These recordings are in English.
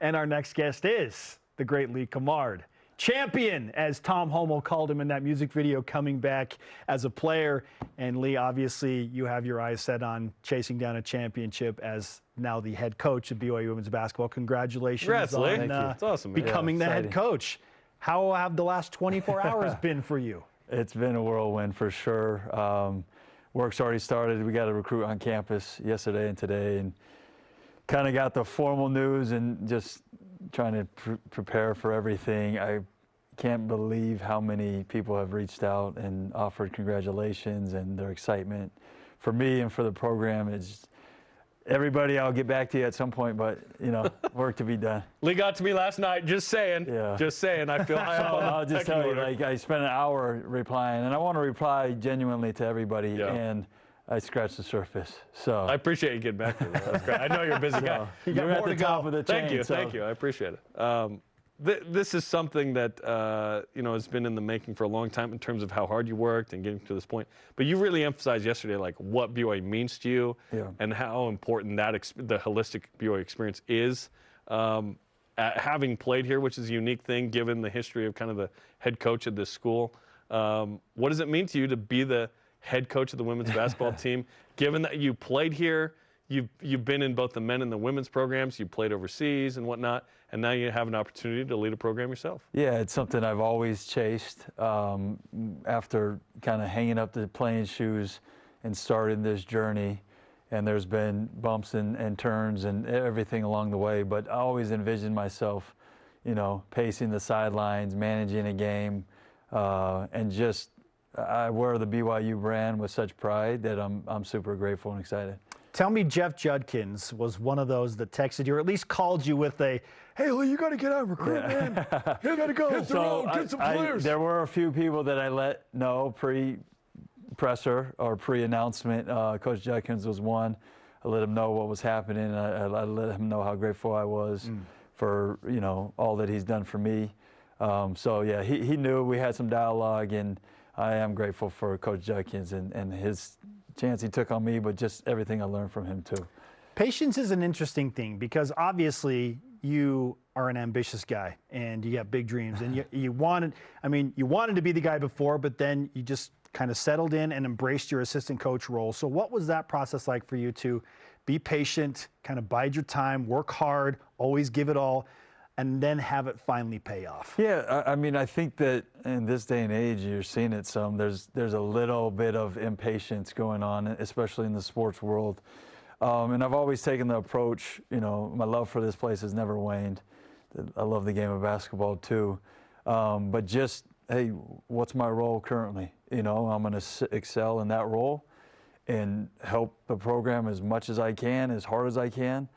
And our next guest is the great Lee Cummard. Champion, as Tom Homo called him in that music video, coming back as a player. And Lee, obviously, you have your eyes set on chasing down a championship as now the head coach of BYU women's basketball. Congratulations on That's awesome, man. becoming the head coach. How have the last 24 hours been for you? It's been a whirlwind for sure. Work's already started. We got a recruit on campus yesterday and today, and kind of got the formal news and just trying to prepare for everything. I can't believe how many people have reached out and offered congratulations and their excitement for me and for the program. It's everybody. I'll get back to you at some point, but work to be done. Lee got to me last night. Just saying. Yeah. Just saying. I feel high up on I'll just tell you, like, I spent an hour replying, and I want to reply genuinely to everybody, and I scratched the surface. So I appreciate you getting back to me. That's great. I know you're a busy guy. You're at the top of the chain. Thank you. I appreciate it. This is something that has been in the making for a long time in terms of how hard you worked and getting to this point. But you really emphasized yesterday, like, what BYU means to you and how important the holistic BYU experience is. Having played here, which is a unique thing given the history of kind of the head coach of this school, what does it mean to you to be the head coach of the women's basketball team, given that you played here, you've been in both the men and the women's programs, you played overseas and whatnot, and now you have an opportunity to lead a program yourself? Yeah, it's something I've always chased. After kind of hanging up the playing shoes and starting this journey, and there's been bumps and turns and everything along the way, but I always envisioned myself, pacing the sidelines, managing a game, and just I wear the BYU brand with such pride that I'm super grateful and excited. Tell me Jeff Judkins was one of those that texted you or at least called you with a, hey, Lee, you got to get out and recruit, man. You got to go hit the road, get some players. There were a few people that I let know pre-presser or pre-announcement. Coach Judkins was one. I let him know what was happening. I let him know how grateful I was for, all that he's done for me. He knew. We had some dialogue, and I am grateful for Coach Judkins and his chance he took on me, but just everything I learned from him too. Patience is an interesting thing because obviously you are an ambitious guy and you have big dreams and you wanted to be the guy before, but then you just kind of settled in and embraced your assistant coach role. So what was that process like for you to be patient, kind of bide your time, work hard, always give it all, and then have it finally pay off? Yeah, I think that in this day and age, you're seeing it some. There's a little bit of impatience going on, especially in the sports world. And I've always taken the approach, my love for this place has never waned. I love the game of basketball too. But just, hey, what's my role currently? I'm going to excel in that role and help the program as much as I can, as hard as I can.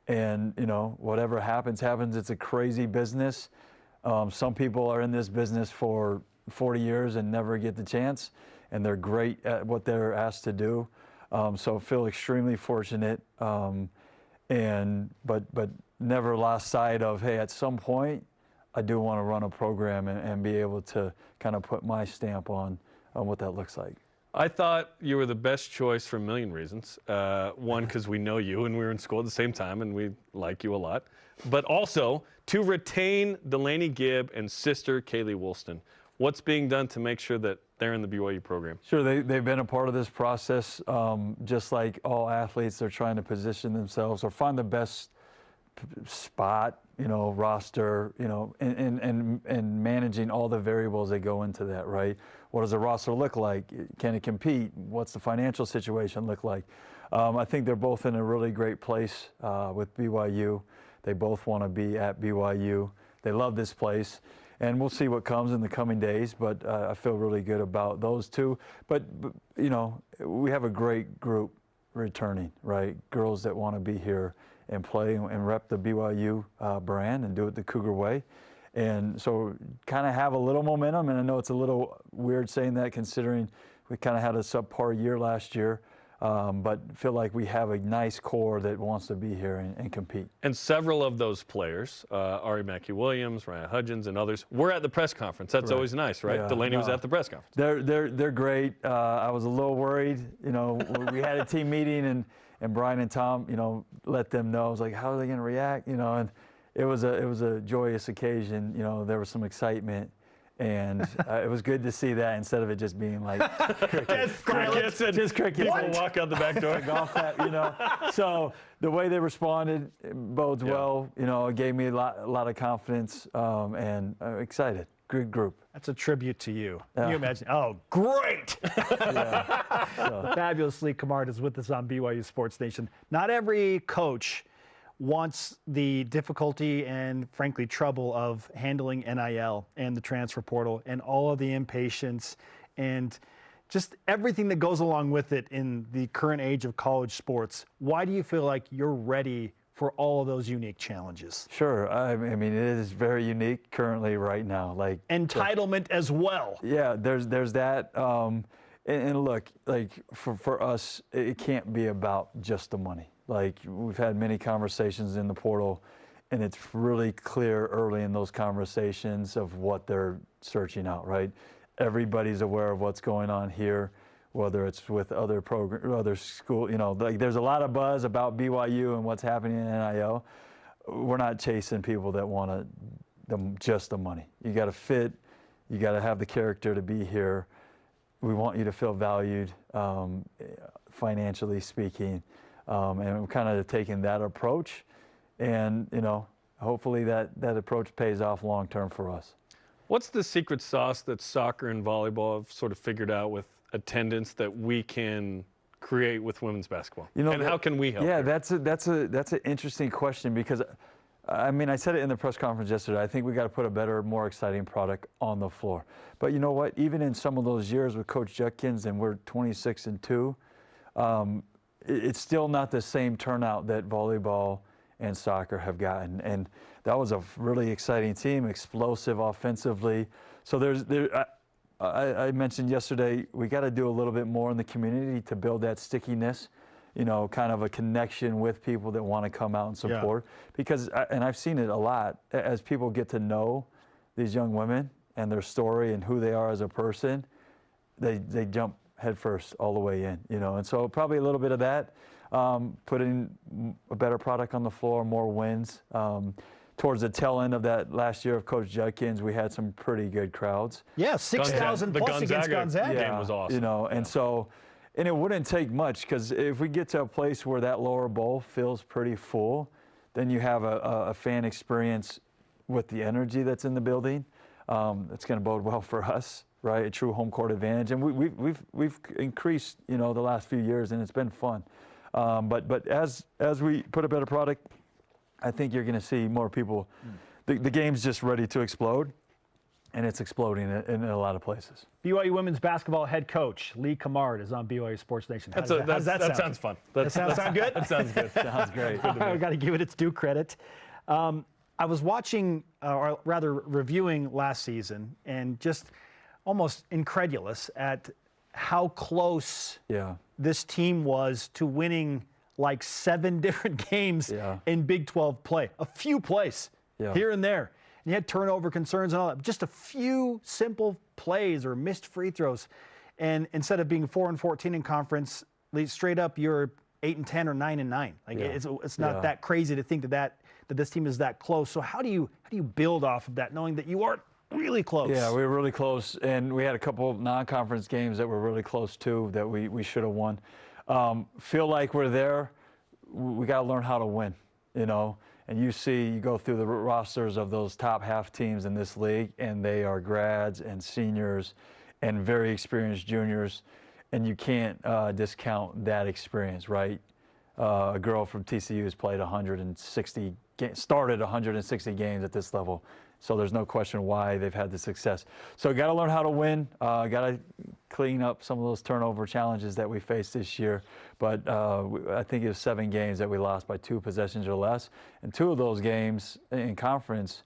And, whatever happens. It's a crazy business. Some people are in this business for 40 years and never get the chance, and they're great at what they're asked to do. So I feel extremely fortunate, but never lost sight of, hey, at some point, I do want to run a program and be able to kind of put my stamp on what that looks like. I thought you were the best choice for a million reasons. One, because we know you and we were in school at the same time and we like you a lot. But also to retain Delaney Gibb and sister Kailey Woolston. What's being done to make sure that they're in the BYU program? Sure, they've been a part of this process. Just like all athletes, they're trying to position themselves or find the best spot, roster, and managing all the variables that go into that, right? What does the roster look like? Can it compete? What's the financial situation look like? I think they're both in a really great place with BYU. They both want to be at BYU. They love this place. And we'll see what comes in the coming days, but I feel really good about those two. But we have a great group returning, right? Girls that want to be here and play and rep the BYU brand and do it the Cougar way. And so kind of have a little momentum, and I know it's a little weird saying that considering we kind of had a subpar year last year, but feel like we have a nice core that wants to be here and compete. And several of those players, Ari Mackey-Williams, Ryan Hudgens, and others, were at the press conference. That's always nice, right? Yeah, Delaney was at the press conference. They're great. I was a little worried. We had a team meeting, and Brian and Tom, let them know. I was like, how are they going to react? And it was a joyous occasion. You know, there was some excitement. And it was good to see that instead of it just being like crickets just crickets. People walk out the back door. Golf clap, you know. So the way they responded bodes well. You know, it gave me a lot of confidence, and I'm excited. Good group. That's a tribute to you. Can you imagine? Oh, great! So. Fabulous Lee Cummard is with us on BYU Sports Nation. Not every coach wants the difficulty and, frankly, trouble of handling NIL and the transfer portal and all of the impatience and just everything that goes along with it in the current age of college sports. Why do you feel like you're ready for all of those unique challenges? Sure. I mean, it is very unique currently right now. Like entitlement as well. Yeah, there's that. And look, like for us, it can't be about just the money. Like, we've had many conversations in the portal, and it's really clear early in those conversations of what they're searching out, right? Everybody's aware of what's going on here, whether it's with other other school, you know, like there's a lot of buzz about BYU and what's happening in NIL. We're not chasing people that want just the money. You got to fit, you got to have the character to be here. We want you to feel valued, financially speaking. And we're kind of taking that approach, and you know, hopefully that approach pays off long term for us. What's the secret sauce that soccer and volleyball have sort of figured out with attendance that we can create with women's basketball? You know, and how can we help? Yeah, that's an interesting question, because I mean, I said it in the press conference yesterday. I think we got to put a better, more exciting product on the floor. But you know what? Even in some of those years with Coach Judkins, and we're 26-2. It's still not the same turnout that volleyball and soccer have gotten. And that was a really exciting team, explosive offensively. So I mentioned yesterday, we got to do a little bit more in the community to build that stickiness, you know, kind of a connection with people that want to come out and support. Yeah. Because, and I've seen it a lot, as people get to know these young women and their story and who they are as a person, they jump headfirst all the way in, you know. And so probably a little bit of that, putting a better product on the floor, more wins. Towards the tail end of that last year of Coach Judkins, we had some pretty good crowds. Yeah, 6,000 plus against Gonzaga. The game was awesome. You know, and so, and it wouldn't take much, because if we get to a place where that lower bowl feels pretty full, then you have a fan experience with the energy that's in the building. It's going to bode well for us. Right, a true home court advantage, and we've increased, you know, the last few years, and it's been fun. But as we put a better product, I think you're going to see more people. The game's just ready to explode, and it's exploding in a lot of places. BYU women's basketball head coach Lee Cummard is on BYU Sports Nation. That sounds fun. That sound good? That sounds good. Sounds great. I've got to give it its due credit. I was watching, or rather reviewing last season, and just almost incredulous at how close this team was to winning like 7 different games in Big 12 play. A few plays here and there. And you had turnover concerns and all that. Just a few simple plays or missed free throws. And instead of being 4-14 in conference, straight up you're 8-10 or 9-9. Like it's not that crazy to think that this team is that close. So how do you build off of that, knowing that you aren't really close? Yeah, we were really close, and we had a couple of non-conference games that were really close too that we should have won. Feel like we're there. We got to learn how to win, you know. And you go through the rosters of those top half teams in this league, and they are grads and seniors and very experienced juniors, and you can't discount that experience, right? A girl from TCU has played 160, started 160 games at this level. So there's no question why they've had the success. So got to learn how to win. Got to clean up some of those turnover challenges that we faced this year. But I think it was 7 games that we lost by 2 possessions or less. And 2 of those games in conference,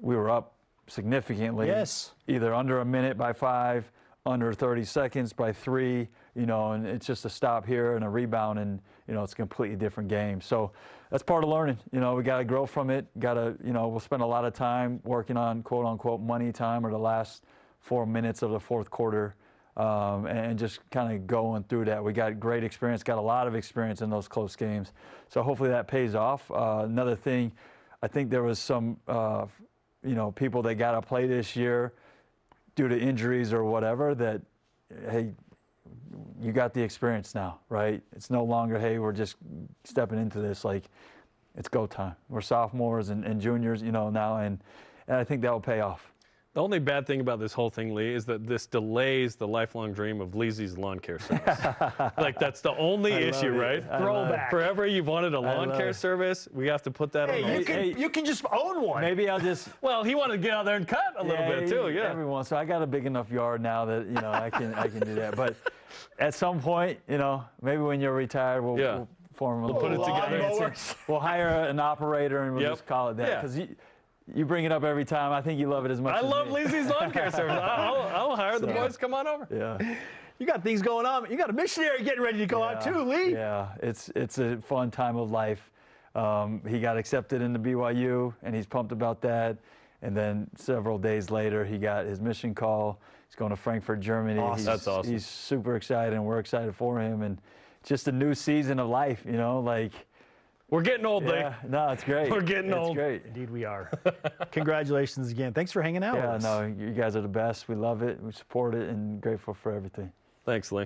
we were up significantly. Yes. Either under a minute by 5, under 30 seconds by 3, you know, and it's just a stop here and a rebound, and, you know, it's a completely different game. So that's part of learning. You know, we got to grow from it. Got to, you know, we'll spend a lot of time working on quote unquote money time, or the last 4 minutes of the fourth quarter, and just kind of going through that. We got great experience, got a lot of experience in those close games. So hopefully that pays off. Another thing, I think there was some, people that got to play this year due to injuries or whatever that, hey, you got the experience now, right? It's no longer, hey, we're just stepping into this. Like, it's go time. We're sophomores and juniors, now, and I think that will pay off. The only bad thing about this whole thing, Lee, is that this delays the lifelong dream of Leezy's lawn care service. Like, that's the only issue, right? Throwback. Forever you wanted a lawn care service. We have to put that on. You can just own one. Maybe I'll just. Well, he wanted to get out there and cut a little bit too. Yeah. Every once. So I got a big enough yard now that I can do that. But at some point, maybe when you're retired, we'll form a We'll put it together. We'll hire an operator and we'll just call it that. Yeah. Because you bring it up every time. I think you love it as much as me. I love Leezy's lawn care service. I'll hire the boys to come on over. Yeah. You got things going on. You got a missionary getting ready to go out too, Lee. Yeah, it's a fun time of life. He got accepted into BYU, and he's pumped about that. And then several days later, he got his mission call. He's going to Frankfurt, Germany. Awesome. That's awesome. He's super excited, and we're excited for him. And just a new season of life, like. We're getting old, Lee. Yeah, no, it's great. We're getting old. It's great. Indeed we are. Congratulations again. Thanks for hanging out with us. Yeah, no, you guys are the best. We love it. We support it, and grateful for everything. Thanks, Lee.